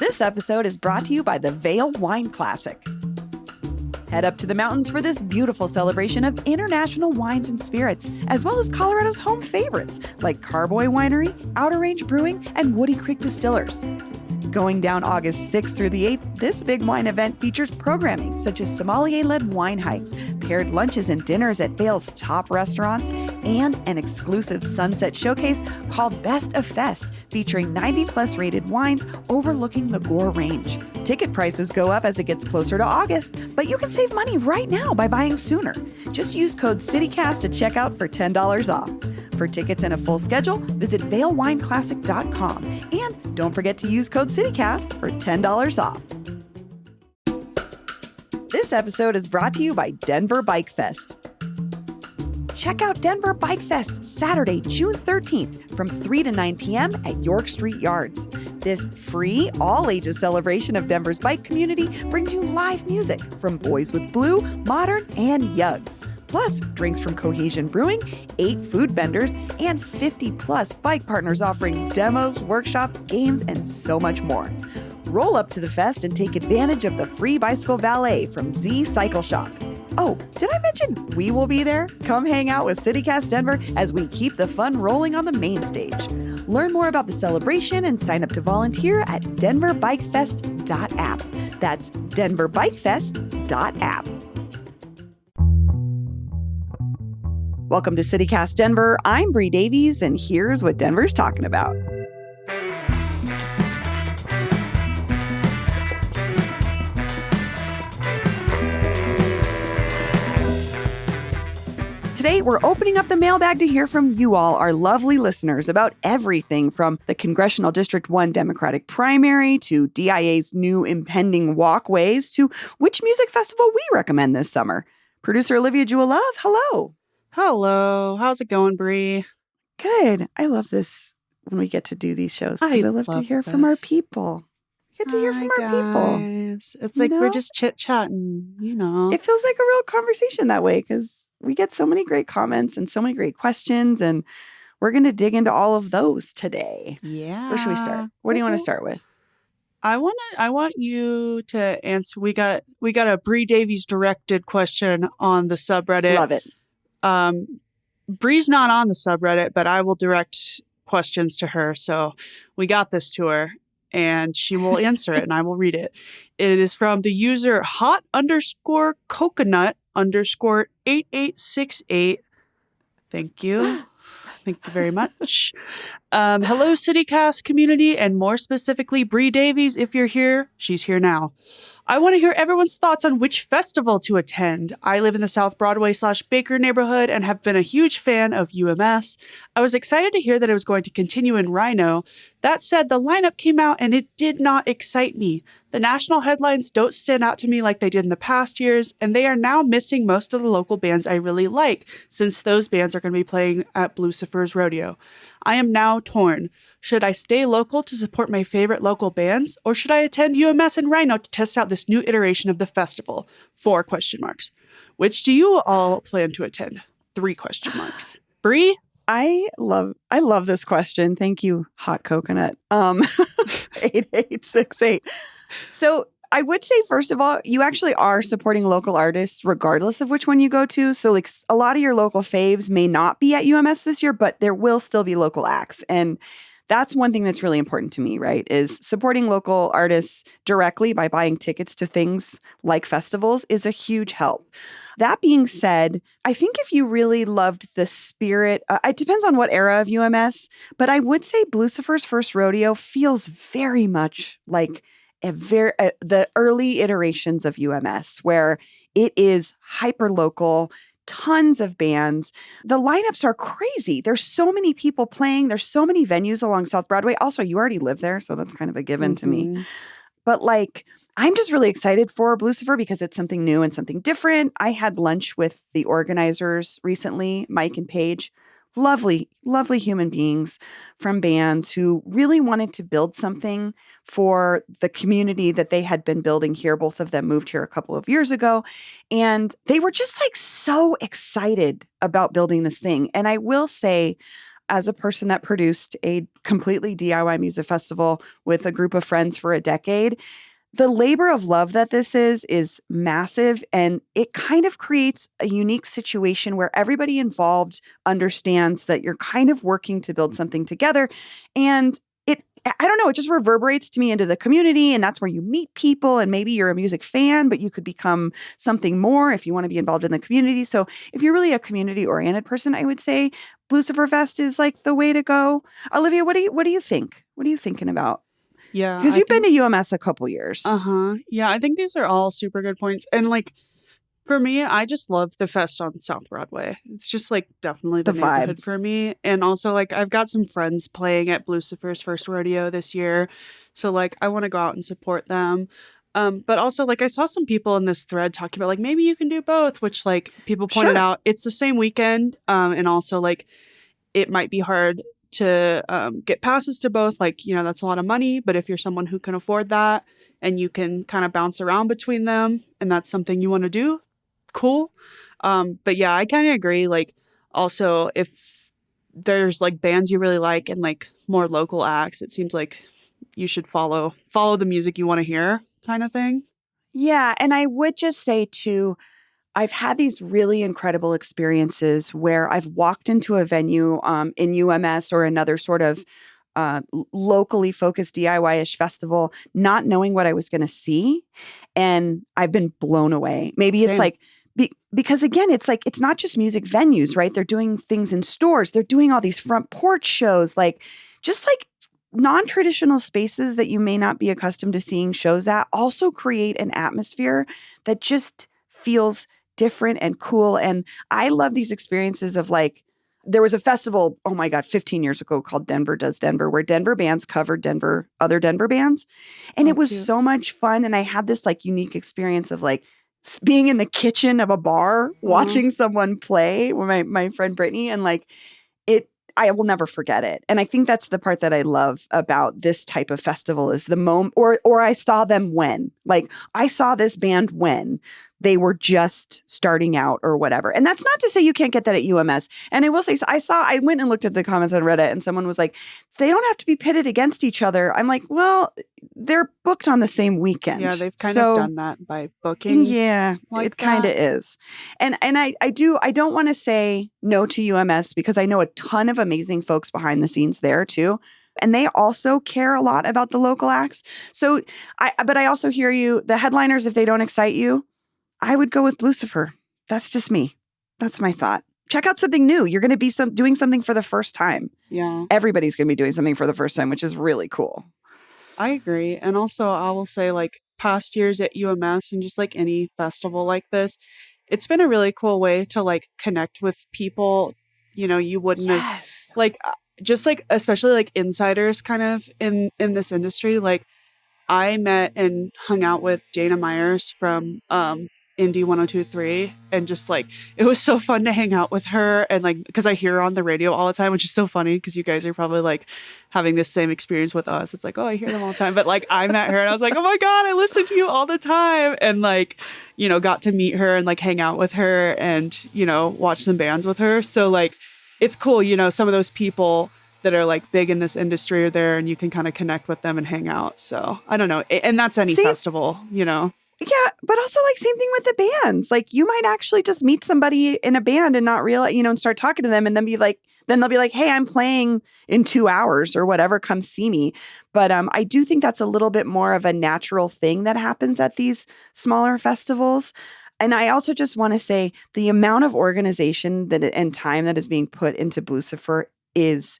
This episode is brought to you by the Vail Wine Classic. Head up to the mountains for this beautiful celebration of international wines and spirits, as well as Colorado's home favorites like Carboy Winery, Outer Range Brewing, and Woody Creek Distillers. Going down August 6th through the 8th, this big wine event features programming such as sommelier-led wine hikes, paired lunches and dinners at Vail's top restaurants, and an exclusive sunset showcase called Best of Fest, featuring 90-plus rated wines overlooking the Gore Range. Ticket prices go up as it gets closer to August, but you can save money right now by buying sooner. Just use code CITYCAST at checkout for $10 off. For tickets and a full schedule, visit vailwineclassic.com. And don't forget to use code CITYCAST for $10 off. This episode is brought to you by Denver Bike Fest. Check out Denver Bike Fest Saturday, June 13th from 3 to 9 p.m. at York Street Yards. This free, all-ages celebration of Denver's bike community brings you live music from Boys with Blue, Modern, and Yugs. Plus, drinks from Cohesion Brewing, 8 food vendors, and 50-plus bike partners offering demos, workshops, games, and so much more. Roll up to the fest and take advantage of the free bicycle valet from Z Cycle Shop. Oh, did I mention we will be there? Come hang out with CityCast Denver as we keep the fun rolling on the main stage. Learn more about the celebration and sign up to volunteer at denverbikefest.app. That's denverbikefest.app. Welcome to CityCast Denver. I'm Bree Davies, and here's what Denver's talking about. Today, we're opening up the mailbag to hear from you all, our lovely listeners, about everything from the Congressional District 1 Democratic primary to DIA's new impending walkways to which music festival we recommend this summer. Producer Olivia Jewell, hello. Hello. How's it going, Bree? Good. I love this when we get to do these shows because I love to hear from our people. We get to hear from our people. It's like we're just chit-chatting, It feels like a real conversation that way because we get so many great comments and so many great questions, and we're going to dig into all of those today. Yeah. Where should we start? What do you want to start with? I want you to answer. We got a Bree Davies directed question on the subreddit. Love it. Bree's not on the subreddit, but I will direct questions to her. So we got this to her and she will answer it and I will read it. It is from the user hot_coconut_8868. Thank you. Thank you very much. Hello, CityCast community, and more specifically, Bree Davies. If you're here, she's here now. I want to hear everyone's thoughts on which festival to attend. I live in the South Broadway/Baker neighborhood and have been a huge fan of UMS. I was excited to hear that it was going to continue in Rhino. That said, the lineup came out and it did not excite me. The national headlines don't stand out to me like they did in the past years, and they are now missing most of the local bands I really like, since those bands are going to be playing at Blucifer's Rodeo. I am now torn. Should I stay local to support my favorite local bands, or should I attend UMS and Rhino to test out this new iteration of the festival? 4 question marks. Which do you all plan to attend? 3 question marks. Bree? I love this question. Thank you, Hot Coconut. 8868. So I would say, first of all, you actually are supporting local artists regardless of which one you go to. So like a lot of your local faves may not be at UMS this year, but there will still be local acts. And that's one thing that's really important to me, right? Is supporting local artists directly by buying tickets to things like festivals is a huge help. That being said, I think if you really loved the spirit, it depends on what era of UMS, but I would say Blucifer's First Rodeo feels very much like the early iterations of UMS, where it is hyper local, tons of bands. The lineups are crazy. There's so many people playing. There's so many venues along South Broadway. Also, you already live there, so that's kind of a given to me. But I'm just really excited for Blucifer because it's something new and something different. I had lunch with the organizers recently, Mike and Paige. Lovely, lovely human beings from bands who really wanted to build something for the community that they had been building here. Both of them moved here a couple of years ago, and they were just so excited about building this thing. And I will say, as a person that produced a completely DIY music festival with a group of friends for a decade, the labor of love that this is massive, and it kind of creates a unique situation where everybody involved understands that you're kind of working to build something together. And I don't know, it just reverberates to me into the community, and that's where you meet people, and maybe you're a music fan, but you could become something more if you want to be involved in the community. So if you're really a community oriented person, I would say Blucifer Fest is like the way to go. Olivia, what do you think? What are you thinking about? Yeah. Because you've been to UMS a couple years. Yeah, I think these are all super good points. And like, for me, I just love the fest on South Broadway. It's just like definitely the neighborhood for me. And also like I've got some friends playing at Blucifer's first rodeo this year. So like I want to go out and support them. But also like I saw some people in this thread talking about like maybe you can do both, which like people pointed out it's the same weekend. And also like it might be hard to get passes to both. Like, you know, that's a lot of money. But if you're someone who can afford that and you can kind of bounce around between them and that's something you want to do, cool. But yeah, I kind of agree. Like also if there's like bands you really like and like more local acts, it seems like you should follow the music you want to hear kind of thing. Yeah. And I would just say too, I've had these really incredible experiences where I've walked into a venue in UMS or another sort of locally focused DIY-ish festival, not knowing what I was going to see. And I've been blown away. Maybe Same. It's like, because again, it's like, it's not just music venues, right? They're doing things in stores. They're doing all these front porch shows, like just like non-traditional spaces that you may not be accustomed to seeing shows at also create an atmosphere that just feels different and cool. And I love these experiences of like, there was a festival, oh my God, 15 years ago called Denver Does Denver, where Denver bands covered other Denver bands. And it was cute. so much fun. And I had this like unique experience of like being in the kitchen of a bar, watching someone play with my friend Brittany, and like I will never forget it. And I think that's the part that I love about this type of festival is the moment, or I saw them when, like I saw this band when they were just starting out or whatever. And that's not to say you can't get that at UMS. And I will say, I went and looked at the comments on Reddit and someone was like, they don't have to be pitted against each other. I'm like, well, they're booked on the same weekend. Yeah, they've kind of done that by booking. Yeah, like it kind of is. And I don't want to say no to UMS because I know a ton of amazing folks behind the scenes there too. And they also care a lot about the local acts. So but I also hear you, the headliners, if they don't excite you, I would go with Blucifer. That's just me. That's my thought. Check out something new. You're going to be doing something for the first time. Yeah. Everybody's going to be doing something for the first time, which is really cool. I agree. And also I will say like past years at UMS and just like any festival like this, it's been a really cool way to like connect with people, you know, you wouldn't have like just like especially like insiders kind of in this industry. Like I met and hung out with Dana Myers from Indie 102.3 and just like it was so fun to hang out with her and like because I hear her on the radio all the time, which is so funny because you guys are probably like having this same experience with us. It's like, oh, I hear them all the time, but like I met her and I was like, oh my God, I listen to you all the time, and like, you know, got to meet her and like hang out with her and, you know, watch some bands with her. So like it's cool, you know, some of those people that are like big in this industry are there and you can kind of connect with them and hang out. So I don't know. And that's any festival, you know. Yeah, but also like same thing with the bands. Like you might actually just meet somebody in a band and not realize, you know, and start talking to them and then they'll be like, hey, I'm playing in 2 hours or whatever, come see me. But I do think that's a little bit more of a natural thing that happens at these smaller festivals. And I also just want to say the amount of organization and time that is being put into Blucifer is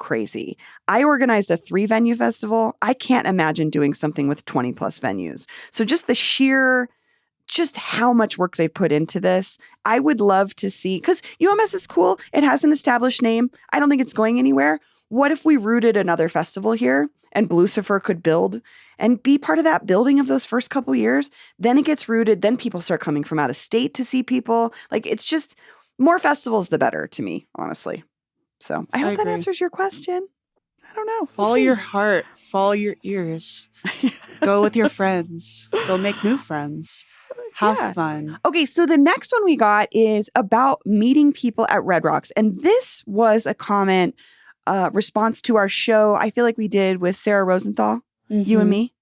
crazy. I organized a 3-venue festival. I can't imagine doing something with 20 plus venues. So just how much work they put into this. I would love to see, because UMS is cool. It has an established name. I don't think it's going anywhere. What if we rooted another festival here and Blucifer could build and be part of that building of those first couple years? Then it gets rooted. Then people start coming from out of state to see people. Like it's just more festivals, the better to me, honestly. So I hope that answers your question. I don't know. Follow your heart. Follow your ears. Go with your friends. Go make new friends. Have fun. Okay, so the next one we got is about meeting people at Red Rocks. And this was a comment response to our show I feel like we did with Sarah Rosenthal, you and me.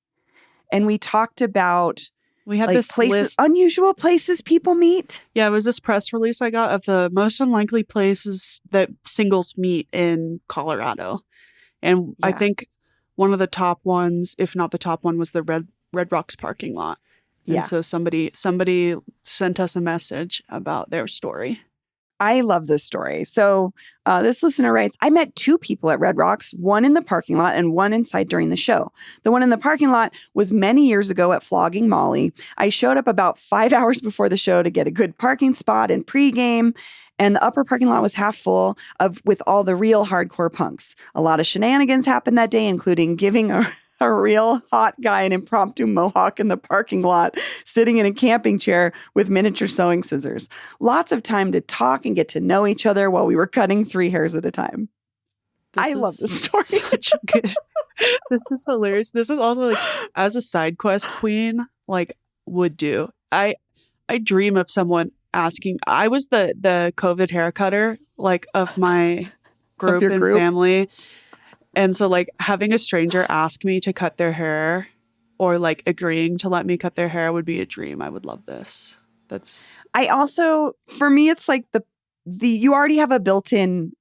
And we talked about we had like this places, unusual places people meet. Yeah, it was this press release I got of the most unlikely places that singles meet in Colorado. And I think one of the top ones, if not the top one, was the Red Rocks parking lot. And so somebody sent us a message about their story. I love this story. So this listener writes, I met 2 people at Red Rocks, one in the parking lot and one inside during the show. The one in the parking lot was many years ago at Flogging Molly. I showed up about 5 hours before the show to get a good parking spot and pregame. And the upper parking lot was half full with all the real hardcore punks. A lot of shenanigans happened that day, including giving a real hot guy an impromptu mohawk in the parking lot, sitting in a camping chair with miniature sewing scissors. Lots of time to talk and get to know each other while we were cutting 3 hairs at a time. I love this story. Such a good. This is hilarious. This is also like, as a side quest queen, like would do. I dream of someone asking. I was the COVID hair cutter like of my group and family. And so like having a stranger ask me to cut their hair or like agreeing to let me cut their hair would be a dream. I would love this. I also, for me, it's like the you already have a built-in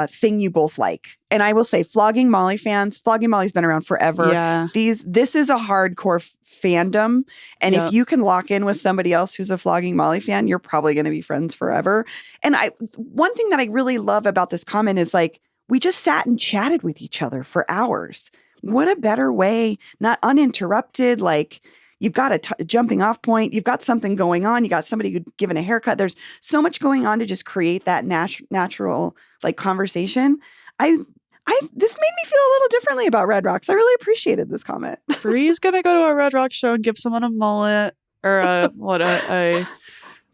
thing you both like. And I will say Flogging Molly's been around forever. Yeah. This is a hardcore fandom. And if you can lock in with somebody else who's a Flogging Molly fan, you're probably going to be friends forever. And one thing that I really love about this comment is like, we just sat and chatted with each other for hours. What a better way, not uninterrupted, like you've got a jumping off point. You've got something going on. You got somebody giving a haircut. There's so much going on to just create that natural like conversation. This made me feel a little differently about Red Rocks. I really appreciated this comment. Bree's going to go to a Red Rocks show and give someone a mullet or a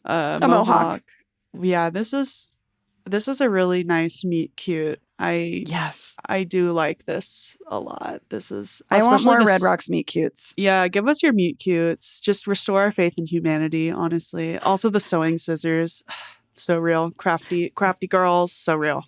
mohawk. Yeah, this is a really nice meet cute. I do like this a lot. I want more Red Rocks meet cutes. Yeah, give us your meet cutes. Just restore our faith in humanity, honestly. Also the sewing scissors. So real. Crafty girls, so real.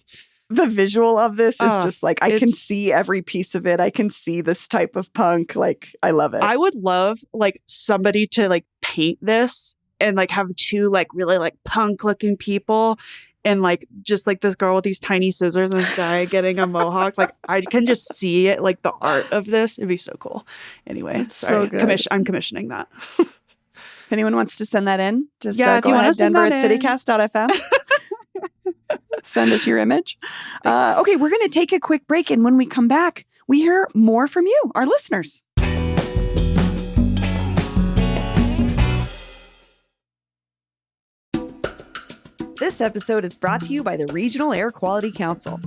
The visual of this is just like, I can see every piece of it. I can see this type of punk. Like, I love it. I would love like somebody to like paint this and like have 2 like really like punk looking people. And like just like this girl with these tiny scissors and this guy getting a mohawk. Like I can just see it, like the art of this. It'd be so cool. Anyway, sorry. So I'm commissioning that. If anyone wants to send that in, just go ahead, Denver@citycast.fm. Send us your image. Okay, we're going to take a quick break. And when we come back, we hear more from you, our listeners. This episode is brought to you by the Regional Air Quality Council.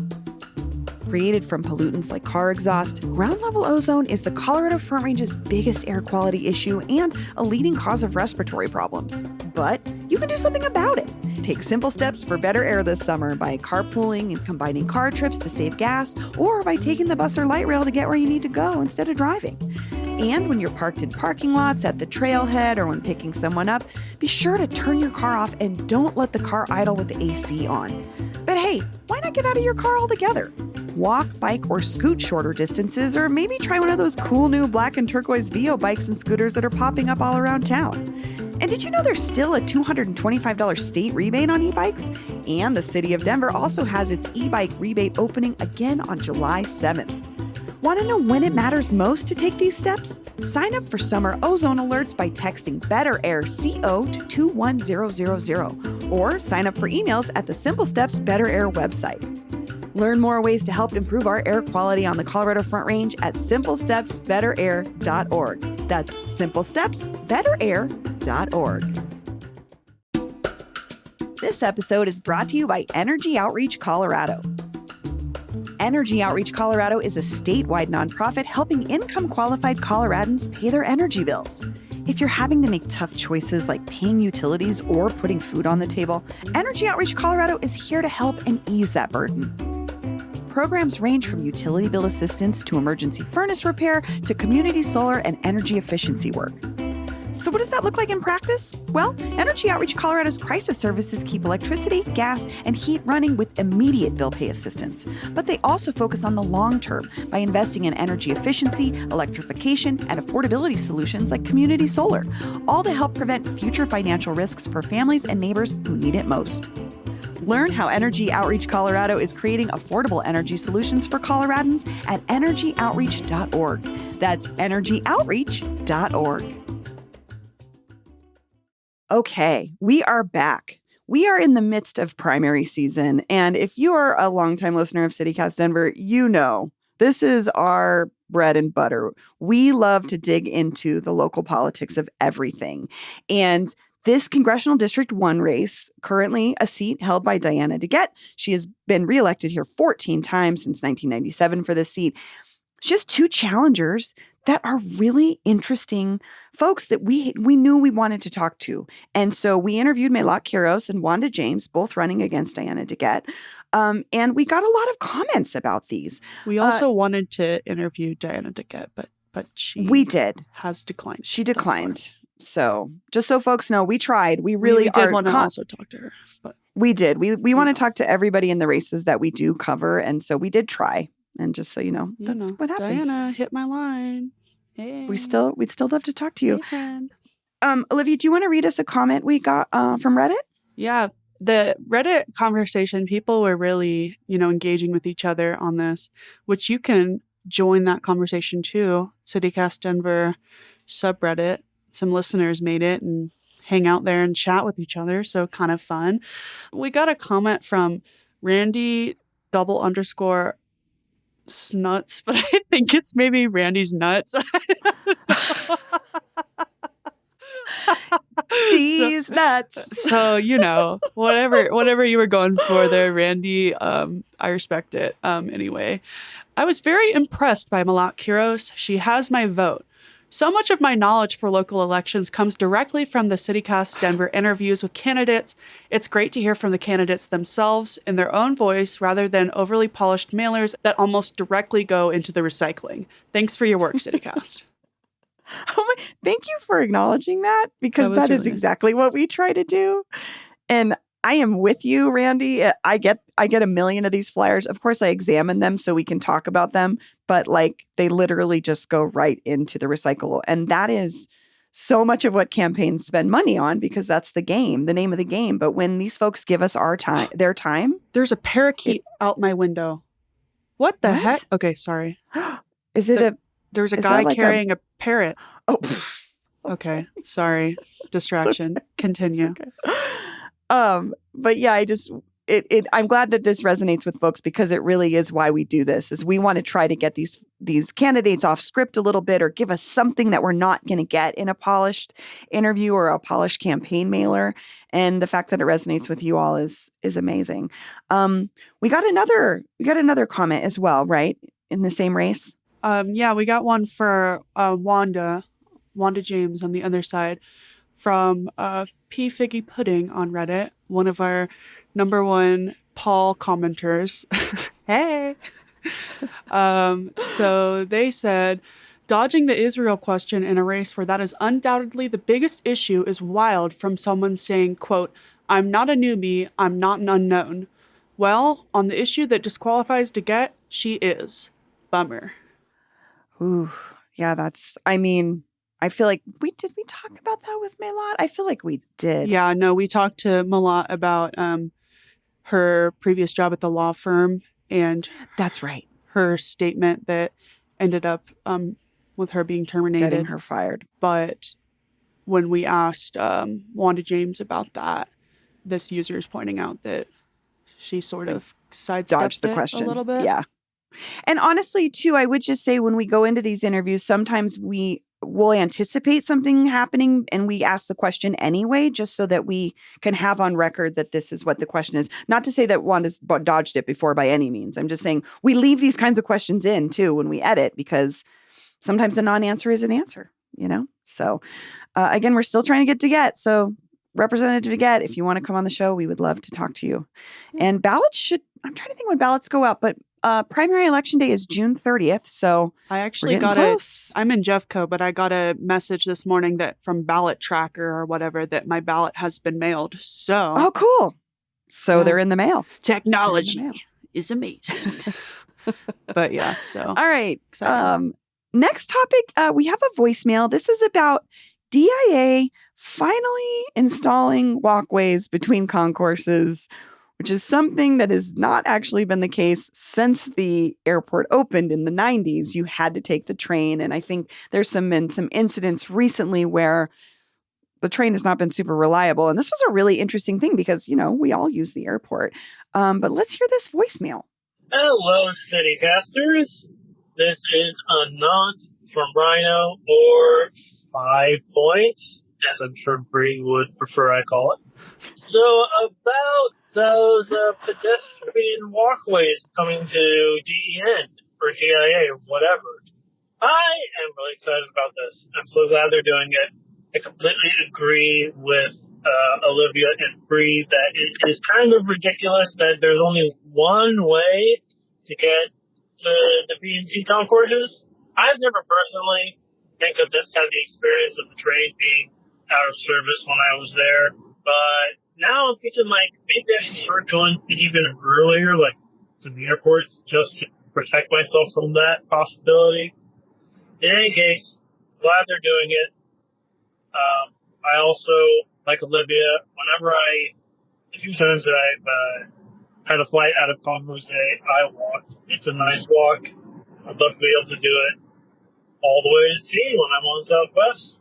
Created from pollutants like car exhaust, ground-level ozone is the Colorado Front Range's biggest air quality issue and a leading cause of respiratory problems. But you can do something about it. Take simple steps for better air this summer by carpooling and combining car trips to save gas, or by taking the bus or light rail to get where you need to go instead of driving. And when you're parked in parking lots, at the trailhead, or when picking someone up, be sure to turn your car off and don't let the car idle with the AC on. But hey, why not get out of your car altogether? Walk, bike, or scoot shorter distances, or maybe try one of those cool new black and turquoise Vio bikes and scooters that are popping up all around town. And did you know there's still a $225 state rebate on e-bikes? And the city of Denver also has its e-bike rebate opening again on July 7th. Want to know when it matters most to take these steps? Sign up for summer ozone alerts by texting Better Air CO to 21000, or sign up for emails at the Simple Steps Better Air website. Learn more ways to help improve our air quality on the Colorado Front Range at simplestepsbetterair.org. That's simplestepsbetterair.org. This episode is brought to you by Energy Outreach Colorado. Energy Outreach Colorado is a statewide nonprofit helping income-qualified Coloradans pay their energy bills. If you're having to make tough choices like paying utilities or putting food on the table, Energy Outreach Colorado is here to help and ease that burden. Programs range from utility bill assistance to emergency furnace repair to community solar and energy efficiency work. So what does that look like in practice? Well, Energy Outreach Colorado's crisis services keep electricity, gas, and heat running with immediate bill pay assistance. But they also focus on the long term by investing in energy efficiency, electrification, and affordability solutions like community solar, all to help prevent future financial risks for families and neighbors who need it most. Learn how Energy Outreach Colorado is creating affordable energy solutions for Coloradans at energyoutreach.org. That's energyoutreach.org. Okay, we are back. We are in the midst of primary season, and if you are a longtime listener of CityCast Denver, you know this is our bread and butter. We love to dig into the local politics of everything. And this Congressional District 1 race, currently a seat held by Diana DeGett. She has been reelected here 14 times since 1997 for this seat. She has two challengers that are really interesting folks that we knew we wanted to talk to. And so we interviewed Mailbag and Wanda James, both running against Diana DeGett. And we got a lot of comments about these. We also wanted to interview Diana DeGett, but we did. Has declined. She declined. So just so folks know, we tried. We really did want to also talk to her. But we did. We want to talk to everybody in the races that we do cover. And so we did try. And just so you know, that's what happened. Diana hit my line. Hey. We'd still love to talk to you. Hey, friend. Olivia, do you want to read us a comment we got from Reddit? Yeah. The Reddit conversation, people were really, engaging with each other on this, which you can join that conversation too. CityCast Denver subreddit. Some listeners made it and hang out there and chat with each other. So kind of fun. We got a comment from Randy _snuts, but I think it's maybe Randy's nuts. These nuts. So, whatever you were going for there, Randy, I respect it. Anyway, I was very impressed by Malat Quiros. She has my vote. So much of my knowledge for local elections comes directly from the CityCast Denver interviews with candidates. It's great to hear from the candidates themselves in their own voice rather than overly polished mailers that almost directly go into the recycling. Thanks for your work, CityCast. Thank you for acknowledging that, because that is exactly what we try to do. And I am with you, Randy. I get a million of these flyers. Of course, I examine them so we can talk about them, but they literally just go right into the recycle. And that is so much of what campaigns spend money on, because that's the game, the name of the game. But when these folks give us their time. There's a parakeet out my window. What the heck? Okay, sorry. Is it There's a guy carrying a parrot. Oh, okay. Sorry. Distraction. Okay. Continue. Okay. But yeah, I'm glad that this resonates with folks, because it really is why we do this, is we want to try to get these candidates off script a little bit, or give us something that we're not going to get in a polished interview or a polished campaign mailer. And the fact that it resonates with you all is amazing. We got another comment as well, right? In the same race. Yeah, we got one for Wanda James on the other side, from P. Figgy Pudding on Reddit, one of our number one Paul commenters. Hey! So they said, dodging the Israel question in a race where that is undoubtedly the biggest issue is wild, from someone saying, quote, "I'm not a newbie, I'm not an unknown." Well, on the issue that disqualifies DeGett, she is. Bummer. Ooh, yeah, I feel like we talk about that with Malat? I feel like we did. Yeah, no, we talked to Malat about her previous job at the law firm, and that's right, her statement that ended up with her being terminated, getting her fired. But when we asked Wanda James about that, this user is pointing out that she sort of sidestepped the question a little bit. Yeah. And honestly, too, I would just say when we go into these interviews, sometimes we'll anticipate something happening and we ask the question anyway, just so that we can have on record that this is what the question is. Not to say that Wanda's dodged it before by any means. I'm just saying we leave these kinds of questions in, too, when we edit, because sometimes a non-answer is an answer, So, again, we're still trying to get. So, Representative DeGett, if you want to come on the show, we would love to talk to you. And ballots I'm trying to think when ballots go out, but primary election day is June 30th. So I we're actually getting got close. I'm in Jeffco, but I got a message this morning that from Ballot Tracker or whatever that my ballot has been mailed. So Oh, cool. So Yeah. they're in the mail. technology They're in the is amazing. But yeah, so All right. exciting. Next topic, we have a voicemail. This is about DIA finally installing walkways between concourses, which is something that has not actually been the case since the airport opened in the 90s. You had to take the train. And I think there's been some incidents recently where the train has not been super reliable. And this was a really interesting thing because, we all use the airport. But let's hear this voicemail. Hello, CityCasters. This is Anant from Rhino, or 5 Points, as I'm sure Bree would prefer I call it. So, about those pedestrian walkways coming to DEN, or GIA, or whatever. I am really excited about this. I'm so glad they're doing it. I completely agree with Olivia and Bree that it is kind of ridiculous that there's only one way to get to the B&C concourses. I've never personally think of this kind of the experience of the train being out of service when I was there, but now I'm thinking maybe I should start going even earlier, to the airports, just to protect myself from that possibility. In any case, glad they're doing it. I also, like Olivia, a few times that I've had a flight out of San Jose, I walked. It's a nice walk. I'd love to be able to do it all the way to sea when I'm on Southwest.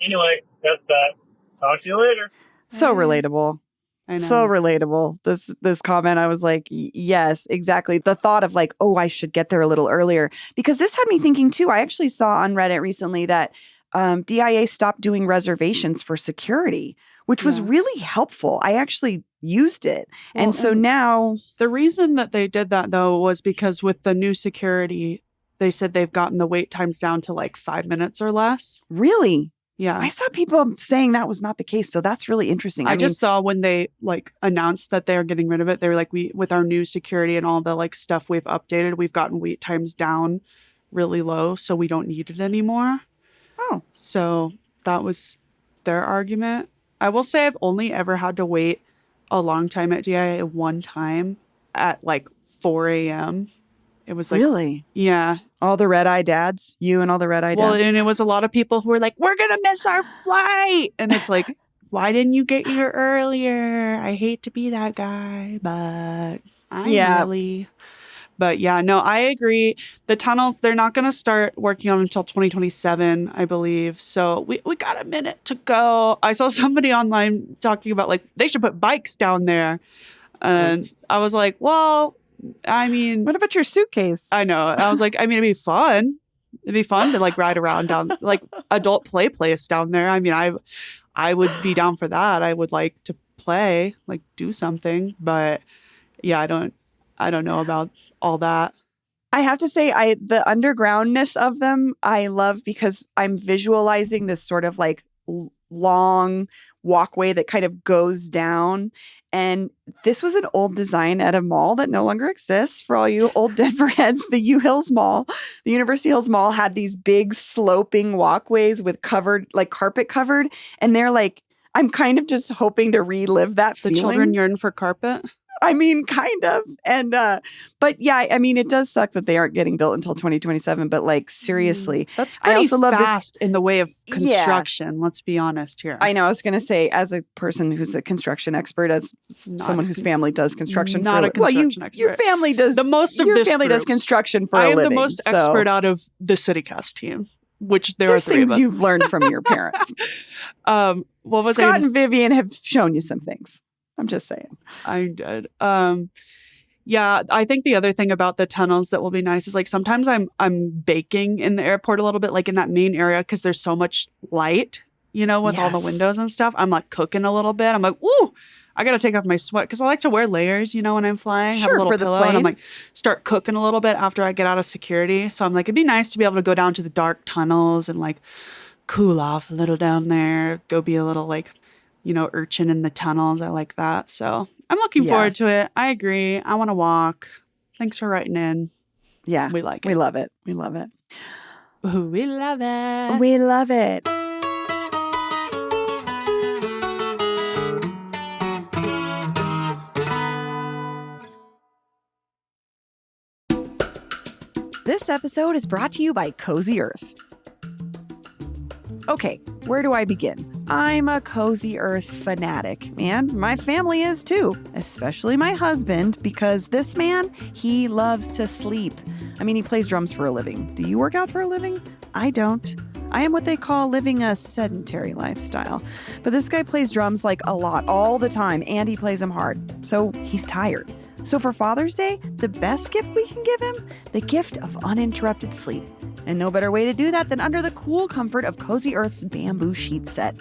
Anyway, that's that. Talk to you later. So relatable. I know. So relatable. This comment, I was like, yes, exactly. The thought of I should get there a little earlier, because this had me thinking too. I actually saw on Reddit recently that DIA stopped doing reservations for security, which was really helpful. I actually used it. Well, and so now the reason that they did that though was because with the new security, they said they've gotten the wait times down to 5 minutes or less. Really? Yeah. I saw people saying that was not the case. So that's really interesting. I just saw when they announced that they're getting rid of it. They were like, with our new security and all the stuff we've updated, we've gotten wait times down really low. So we don't need it anymore. Oh. So that was their argument. I will say I've only ever had to wait a long time at DIA one time at 4 a.m. It was really? Yeah. All the red-eye dads? You and all the red-eye dads? Well, and it was a lot of people who were like, we're going to miss our flight. And it's like, why didn't you get here earlier? I hate to be that guy, but really. But yeah, no, I agree. The tunnels, they're not going to start working on them until 2027, I believe. So we got a minute to go. I saw somebody online talking about they should put bikes down there. And I was like, well, I mean, what about your suitcase? I know. I was like, I mean, it'd be fun. It'd be fun to ride around down adult play place down there. I mean, I would be down for that. I would like to play, do something. But yeah, I don't know about all that. I have to say, the undergroundness of them, I love, because I'm visualizing this sort of long walkway that kind of goes down. And this was an old design at a mall that no longer exists. For all you old Denver heads, the U-Hills Mall, the University Hills Mall had these big sloping walkways with carpet covered. And they're I'm kind of just hoping to relive that feeling. The children yearn for carpet? I mean, kind of. And, but yeah, I mean, it does suck that they aren't getting built until 2027, but seriously. That's pretty I also love fast in the way of construction. Let's be honest here. I know. I was going to say, as a person who's a construction expert, as someone whose family does construction not a construction expert. Your family does. The most of your this family group, does construction for I a am living. the most expert out of the CityCast team, which There's are three of things us. you've learned from your parents. What was Scott and Vivian have shown you some things. I'm just saying. I did. Yeah, I think the other thing about the tunnels that will be nice is sometimes I'm baking in the airport a little bit, in that main area, because there's so much light, with all the windows and stuff. I'm cooking a little bit. I'm ooh, I got to take off my sweat, because I like to wear layers, when I'm flying. Sure, have a little for the pillow, plane. and I'm start cooking a little bit after I get out of security. So I'm it'd be nice to be able to go down to the dark tunnels and cool off a little down there. Go be a little urchin in the tunnels. I like that. So I'm looking forward to it. I agree. I want to walk. Thanks for writing in. Yeah. We like it. We love it. We love it. Ooh, we love it. We love it. This episode is brought to you by Cozy Earth. Okay, where do I begin? I'm a Cozy Earth fanatic, and my family is too, especially my husband, because this man, he loves to sleep. I mean, he plays drums for a living. Do you work out for a living? I don't. I am what they call living a sedentary lifestyle. But this guy plays drums like a lot, all the time, and he plays them hard. So he's tired. So for Father's Day, the best gift we can give him? The gift of uninterrupted sleep. And no better way to do that than under the cool comfort of Cozy Earth's bamboo sheet set.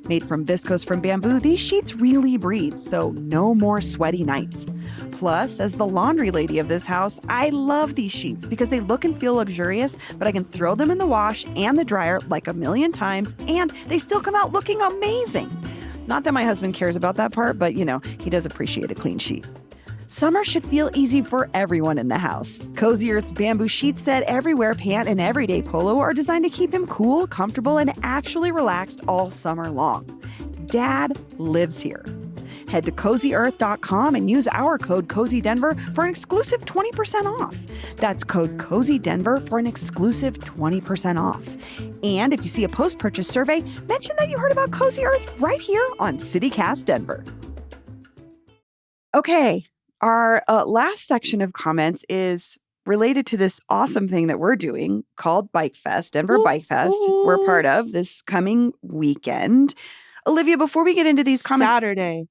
Made from viscose from bamboo, these sheets really breathe, so no more sweaty nights. Plus, as the laundry lady of this house, I love these sheets because they look and feel luxurious, but I can throw them in the wash and the dryer like a million times, and they still come out looking amazing. Not that my husband cares about that part, but you know, he does appreciate a clean sheet. Summer should feel easy for everyone in the house. Cozy Earth's bamboo sheet set, everywhere pant, and everyday polo are designed to keep him cool, comfortable, and actually relaxed all summer long. Dad lives here. Head to CozyEarth.com and use our code CozyDenver for an exclusive 20% off. That's code CozyDenver for an exclusive 20% off. And if you see a post-purchase survey, mention that you heard about Cozy Earth right here on CityCast Denver. Okay. Our last section of comments is related to this awesome thing that we're doing called Bike Fest, Denver Bike Fest. We're part of this coming weekend. Olivia, before we get into these comments, Saturday.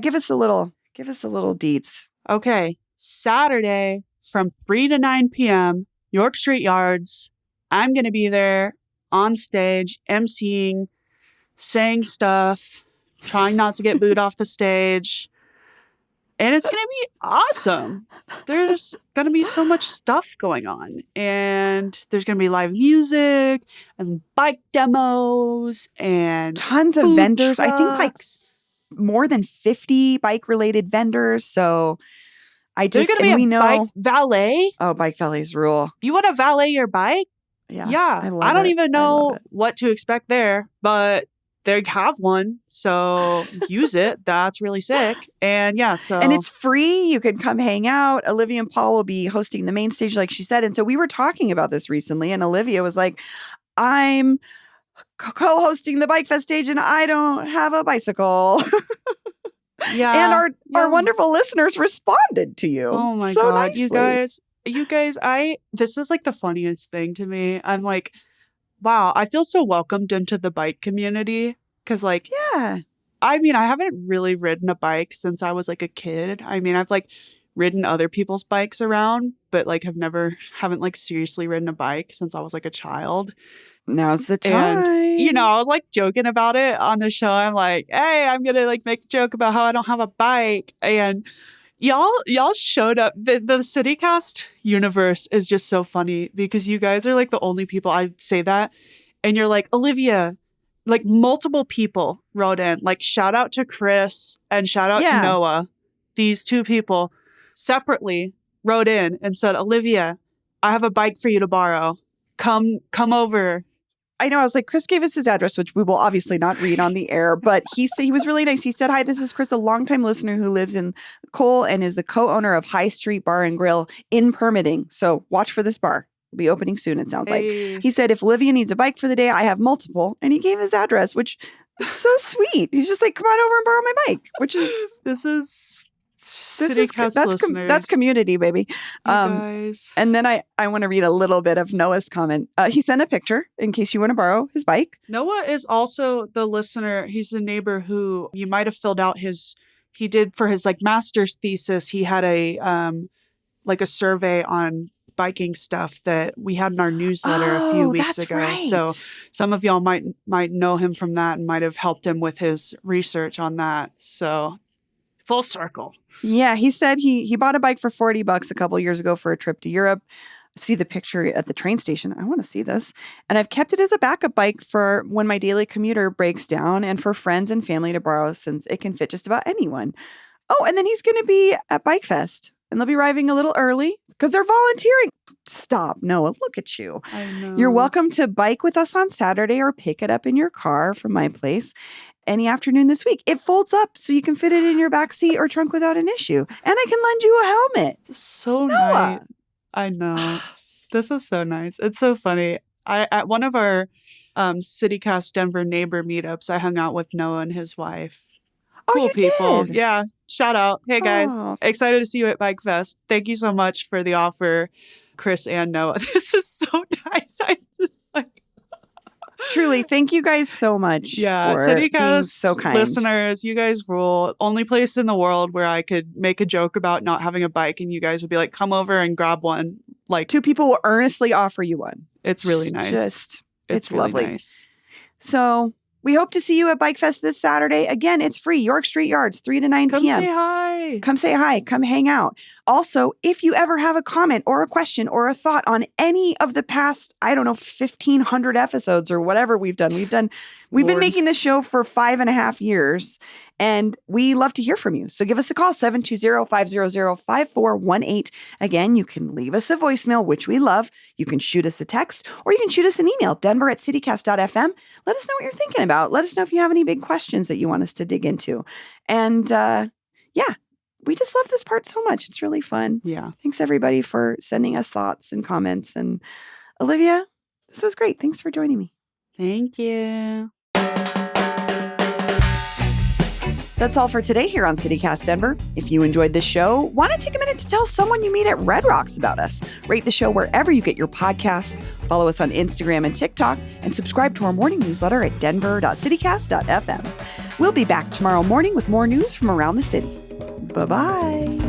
Give us a little deets. Okay. Saturday from 3 to 9 p.m., York Street Yards. I'm going to be there on stage, emceeing, saying stuff, trying not to get booed off the stage. And it's going to be awesome. There's going to be so much stuff going on. And there's going to be live music and bike demos and tons of vendors. I think like more than 50 bike-related vendors. So there's going to be a bike valet. Oh, bike valets rule. You want to valet your bike? Yeah. I don't even know what to expect there, but they have one, so use it. That's really sick. And and it's free. You can come hang out. Olivia and Paul will be hosting the main stage, like she said. And so we were talking about this recently, and Olivia was like, I'm co-hosting the Bike Fest stage and I don't have a bicycle. Yeah. And our wonderful listeners responded to you. Oh my God. Nicely. You guys, this is like the funniest thing to me. I'm like, wow, I feel so welcomed into the bike community because I mean, I haven't really ridden a bike since I was like a kid. I mean, I've like ridden other people's bikes around, but like haven't like seriously ridden a bike since I was like a child. Now's the time. And, I was like joking about it on the show. I'm like, hey, I'm going to like make a joke about how I don't have a bike. And y'all showed up. The CityCast universe is just so funny because you guys are like the only people I say that. And you're like, Olivia, like multiple people wrote in, like shout out to Chris and shout out to Noah. These two people separately wrote in and said, Olivia, I have a bike for you to borrow. Come over. I know. I was like, Chris gave us his address, which we will obviously not read on the air, but he was really nice. He said, hi, this is Chris, a longtime listener who lives in Cole and is the co-owner of High Street Bar and Grill in Permitting. So watch for this bar. It'll be opening soon, it sounds like. He said, if Olivia needs a bike for the day, I have multiple. And he gave his address, which is so sweet. He's just like, come on over and borrow my bike, which is... That's community, baby. Guys. And then I want to read a little bit of Noah's comment. He sent a picture in case you want to borrow his bike. Noah is also the listener. He's a neighbor who you might have filled out he did for his like master's thesis. He had a survey on biking stuff that we had in our newsletter a few weeks ago. Right. So some of y'all might know him from that and might have helped him with his research on that. So full circle. Yeah, he said he bought a bike for $40 a couple years ago for a trip to Europe. See the picture at the train station. I want to see this. And I've kept it as a backup bike for when my daily commuter breaks down and for friends and family to borrow since it can fit just about anyone. Oh, and then he's going to be at Bike Fest. And they'll be arriving a little early. because they're volunteering. Stop, Noah. Look at you. I know. You're welcome to bike with us on Saturday or pick it up in your car from my place any afternoon this week. It folds up so you can fit it in your back seat or trunk without an issue. And I can lend you a helmet. It's so Noah. nice. I know. This is so nice. It's so funny. At one of our CityCast Denver neighbor meetups, I hung out with Noah and his wife. Oh, Cool you people. did? Yeah. Shout out. Hey guys. Oh. Excited to see you at Bike Fest. Thank you so much for the offer, Chris and Noah. This is so nice. I just Truly, thank you guys so much. Yeah, for being CityCast so kind. listeners, you guys rule. Only place in the world where I could make a joke about not having a bike and you guys would be like, come over and grab one. Like, 2 people will earnestly offer you one. it's really nice. It's really lovely. nice. So we hope to see you at Bike Fest this Saturday. Again, it's free. York Street Yards, 3 to 9 Come p.m. say hi. Come say hi. Come hang out. Also, if you ever have a comment or a question or a thought on any of the past, 1,500 episodes or whatever we've done. We've been Lord. making this show for 5.5 years, and we love to hear from you. So give us a call, 720-500-5418. Again, you can leave us a voicemail, which we love. You can shoot us a text, or you can shoot us an email, denver@citycast.fm. Let us know what you're thinking about. Let us know if you have any big questions that you want us to dig into. And yeah, we just love this part so much. It's really fun. Yeah. Thanks, everybody, for sending us thoughts and comments. And Olivia, this was great. Thanks for joining me. Thank you. That's all for today here on CityCast Denver. If you enjoyed this show, why not take a minute to tell someone you meet at Red Rocks about us? Rate the show wherever you get your podcasts, follow us on Instagram and TikTok, and subscribe to our morning newsletter at denver.citycast.fm. We'll be back tomorrow morning with more news from around the city. Bye-bye.